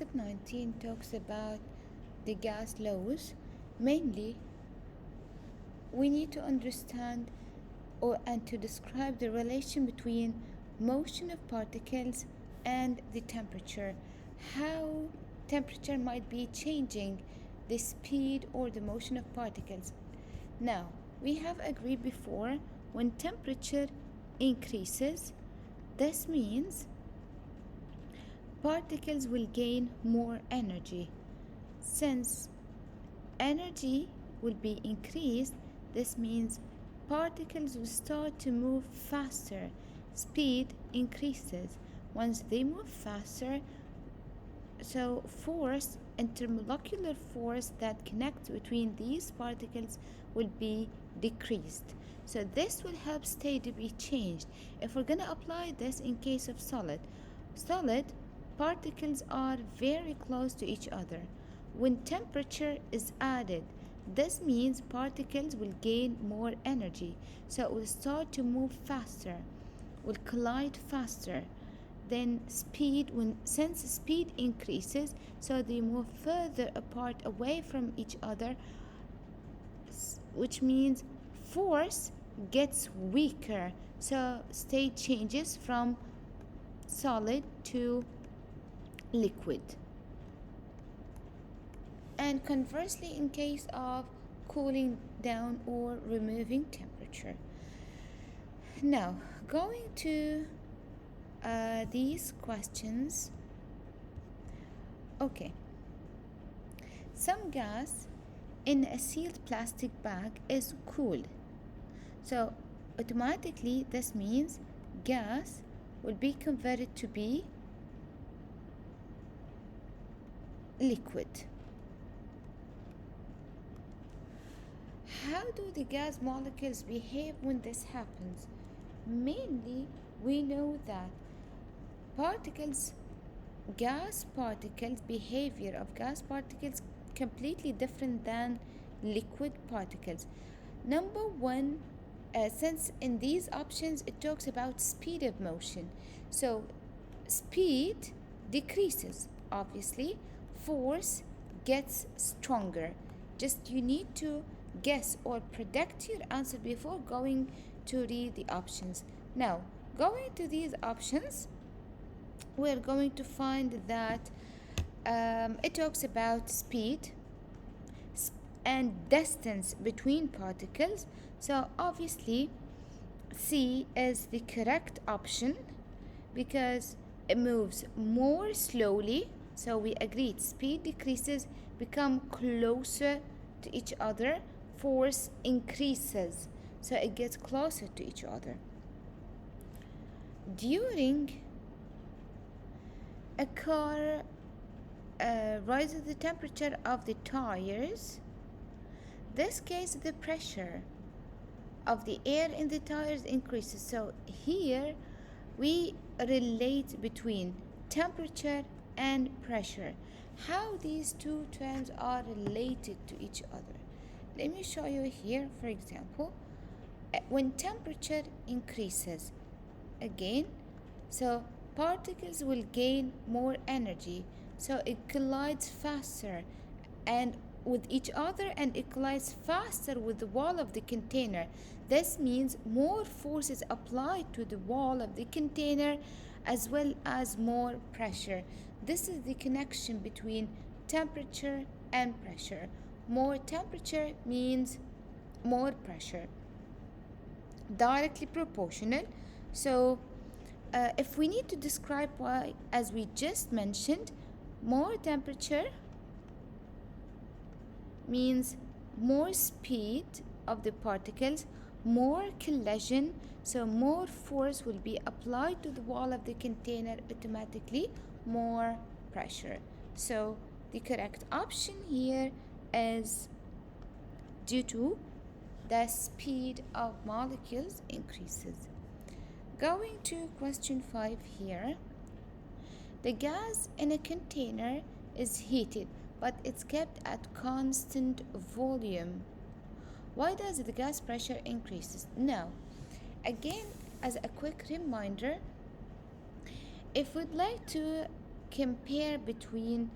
concept 19 talks about the gas laws. Mainly, we need to understand and to describe the relation between motion of particles and the temperature. How temperature might be changing the speed or the motion of particles. Now, we have agreed before, when temperature increases, this means particles will gain more energy. Since energy will be increased, this means particles will start to move faster. Speed increases. Once they move faster, so force, intermolecular force that connects between these particles will be decreased. So this will help state to be changed. If we're going to apply this in case of solid particles are very close to each other. When temperature is added, this means particles will gain more energy, so it will start to move faster, will collide faster. Then since speed increases, so they move further apart away from each other, which means force gets weaker, so state changes from solid to liquid. And conversely, in case of cooling down or removing temperature. Now, going to these questions. Okay. Some gas in a sealed plastic bag is cooled. So automatically this means gas will be converted to be liquid. How do the gas molecules behave when this happens? Mainly, we know that behavior of gas particles completely different than liquid particles. Number one, since in these options it talks about speed of motion, so speed decreases, obviously force gets stronger. Just you need to guess or predict your answer before going to read the options. Now, going to these options, we're going to find that it talks about speed and distance between particles. So obviously C is the correct option because it moves more slowly. So we agreed speed decreases, become closer to each other, force increases, so it gets closer to each other. During a car rises the temperature of the tires, this case the pressure of the air in the tires increases. So here we relate between temperature and pressure, how these two terms are related to each other. Let me show you here. For example, when temperature increases, again, so particles will gain more energy, so it collides faster and with each other, and it collides faster with the wall of the container. This means more force is applied to the wall of the container as well as more pressure. This is the connection between temperature and pressure. More temperature means more pressure, directly proportional. So if we need to describe why, as we just mentioned, more temperature means more speed of the particles, more collision, so more force will be applied to the wall of the container, automatically more pressure. So the correct option here is due to the speed of molecules increases. Going to question 5 here. The gas in a container is heated, but it's kept at constant volume. Why does the gas pressure increases? Now, again, as a quick reminder, if we'd like to compare between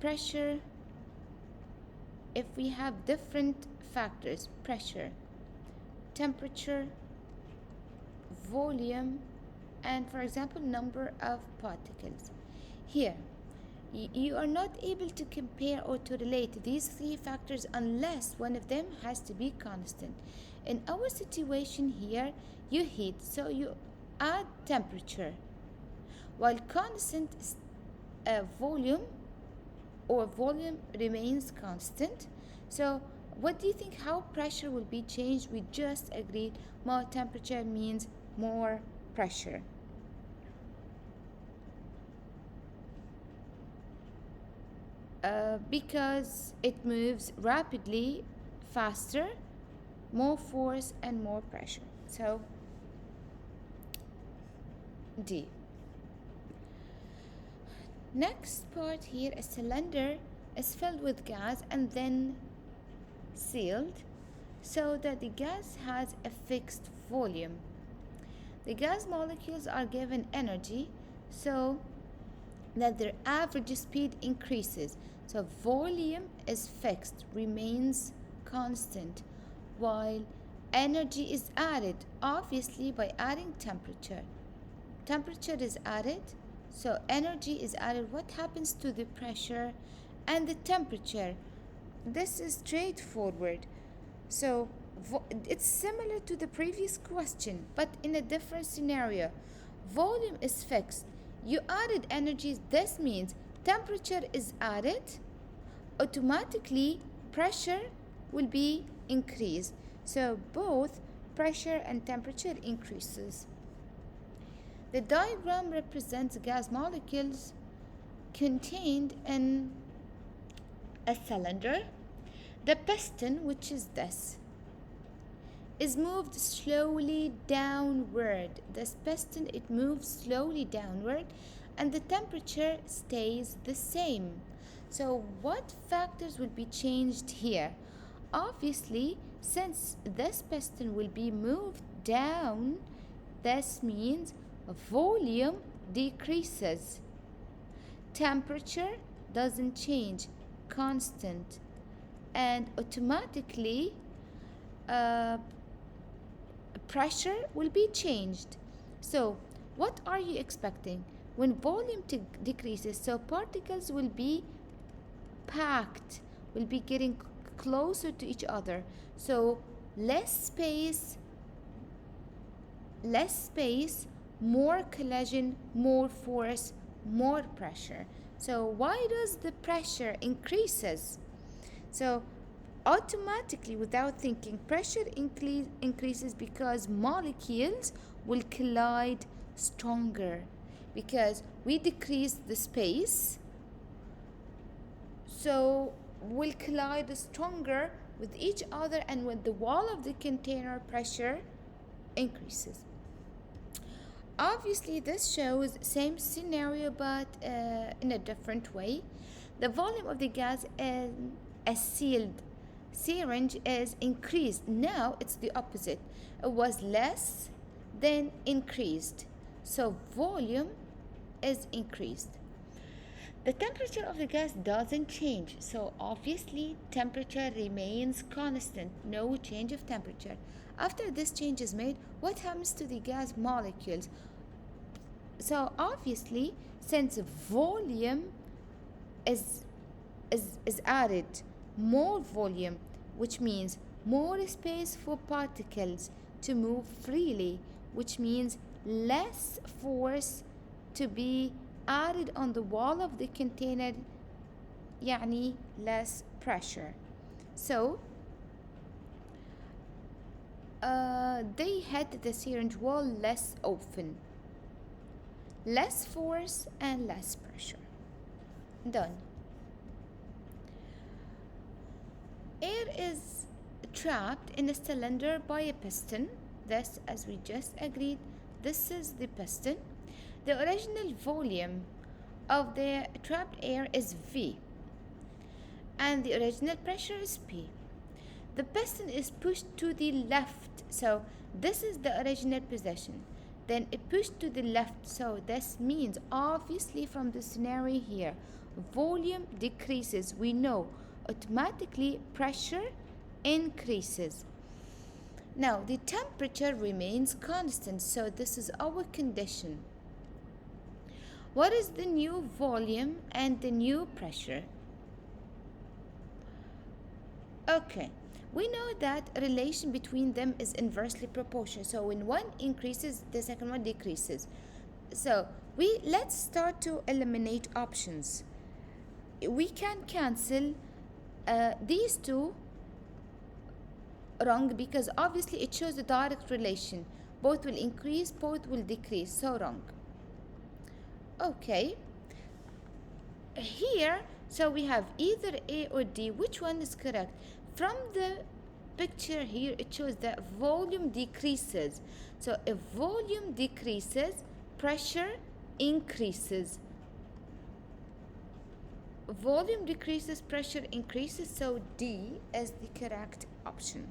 pressure if we have different factors: pressure, temperature, volume, and for example number of particles. Here you are not able to compare or to relate these three factors unless one of them has to be constant. In our situation here, you heat, so you add temperature, while constant volume remains constant. So what do you think how pressure will be changed? We just agreed more temperature means more pressure. Because it moves rapidly, faster, more force and more pressure. So D. Next part here, a cylinder is filled with gas and then sealed so that the gas has a fixed volume. The gas molecules are given energy so that their average speed increases. So volume is fixed, remains constant, while energy is added, obviously by adding temperature. Temperature is added, so energy is added. What happens to the pressure and the temperature? This is straightforward. So it's similar to the previous question, but in a different scenario. Volume is fixed. You added energy, this means temperature is added, automatically pressure will be increased. So both pressure and temperature increases. The diagram represents gas molecules contained in a cylinder. The piston, which is this, is moved slowly downward. This piston, it moves slowly downward and the temperature stays the same. So what factors will be changed here? Obviously, since this piston will be moved down, this means volume decreases. Temperature doesn't change, constant, and automatically pressure will be changed. So what are you expecting? When volume decreases, so particles will be packed, will be getting closer to each other. So less space, more collision, more force, more pressure. So why does the pressure increases? So automatically, without thinking, pressure increases because molecules will collide stronger, because we decrease the space, so will collide stronger with each other, and when the wall of the container pressure increases. Obviously this shows same scenario but in a different way. The volume of the gas in a sealed syringe is increased. Now it's the opposite. It was less, then increased. So volume is increased. The temperature of the gas doesn't change, so obviously temperature remains constant, no change of temperature. After this change is made, what happens to the gas molecules? So obviously, since volume is added, more volume, which means more space for particles to move freely, which means less force to be added on the wall of the container, يعني less pressure. So they hit the syringe wall less often, less force and less pressure. Done. Air is trapped in a cylinder by a piston. This, as we just agreed, this is the piston. The original volume of the trapped air is V, and the original pressure is P. The piston is pushed to the left, so this is the original position. then it pushed to the left. So this means obviously from the scenario here, volume decreases. We know automatically pressure increases. Now the temperature remains constant, so this is our condition. What is the new volume and the new pressure? Okay, we know that relation between them is inversely proportional. So when one increases, the second one decreases. So let's start to eliminate options. We can cancel these two wrong, because obviously it shows a direct relation. Both will increase, both will decrease. So wrong. Okay. Here, so we have either A or D. Which one is correct? From the picture here, it shows that volume decreases. So if volume decreases, pressure increases. Volume decreases, pressure increases. So D is the correct option.